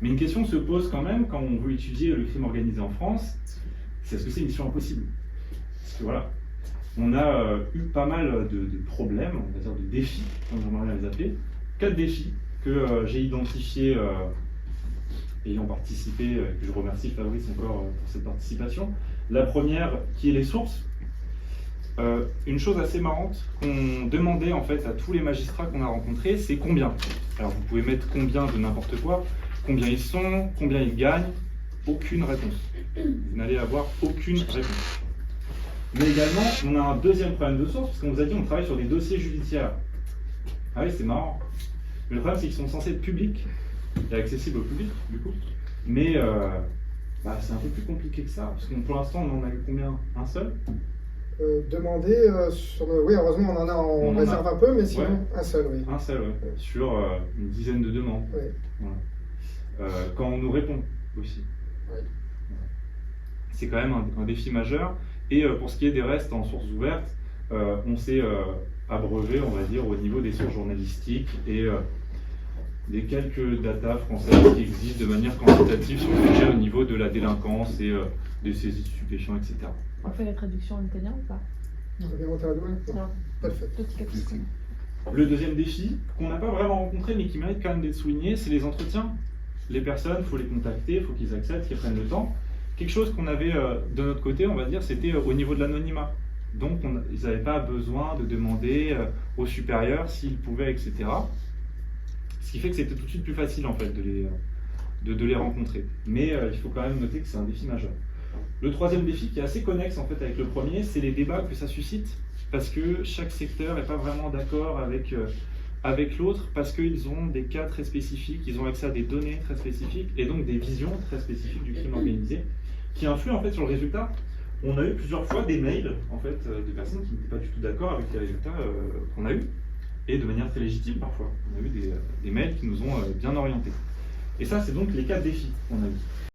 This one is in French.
Mais une question se pose quand même quand on veut étudier le crime organisé en France, c'est est-ce que c'est une mission impossible? Parce que voilà, on a eu pas mal de problèmes, on va dire de défis, comme j'aimerais bien les appeler. 4 défis que j'ai identifiés ayant participé, que je remercie Fabrice encore pour cette participation. La première, qui est les sources. Une chose assez marrante qu'on demandait en fait à tous les magistrats qu'on a rencontrés, c'est combien. Alors vous pouvez mettre combien de n'importe quoi, combien ils sont, combien ils gagnent, aucune réponse. Vous n'allez avoir aucune réponse. Mais également, on a un deuxième problème de source, parce qu'on vous a dit on travaille sur des dossiers judiciaires. Ah oui, c'est marrant. Mais le problème, c'est qu'ils sont censés être publics et accessibles au public, du coup. Mais c'est un peu plus compliqué que ça, parce que pour l'instant, on en a eu combien? Un seul? Oui, heureusement, on en a en réserve un peu, mais sinon, ouais. un seul, oui. Un seul, oui. Sur une dizaine de demandes. Oui. Voilà. Quand on nous répond aussi. Oui. Voilà. C'est quand même un défi majeur. Et pour ce qui est des restes en sources ouvertes, on s'est abreuvé, on va dire, au niveau des sources journalistiques et des quelques datas françaises qui existent de manière quantitative sur le sujet au niveau de la délinquance et des saisies de stupéfiants, etc. On fait la traduction en italien ou pas? Non. Pas de fait. Petit capitule. Le deuxième défi, qu'on n'a pas vraiment rencontré mais qui mérite quand même d'être souligné, c'est les entretiens. Les personnes, il faut les contacter, il faut qu'ils acceptent, qu'ils prennent le temps. Quelque chose qu'on avait de notre côté, on va dire, c'était au niveau de l'anonymat. Donc ils n'avaient pas besoin de demander aux supérieurs s'ils pouvaient, etc. Ce qui fait que c'était tout de suite plus facile en fait de les rencontrer. Mais il faut quand même noter que c'est un défi majeur. Le troisième défi, qui est assez connexe en fait avec le premier, c'est les débats que ça suscite, parce que chaque secteur n'est pas vraiment d'accord avec l'autre, parce qu'ils ont des cas très spécifiques, ils ont accès à des données très spécifiques, et donc des visions très spécifiques du crime organisé, qui influent en fait sur le résultat. On a eu plusieurs fois des mails en fait, de personnes qui n'étaient pas du tout d'accord avec les résultats qu'on a eus, et de manière très légitime parfois. On a eu des mails qui nous ont bien orientés. Et ça, c'est donc les 4 défis qu'on a eu.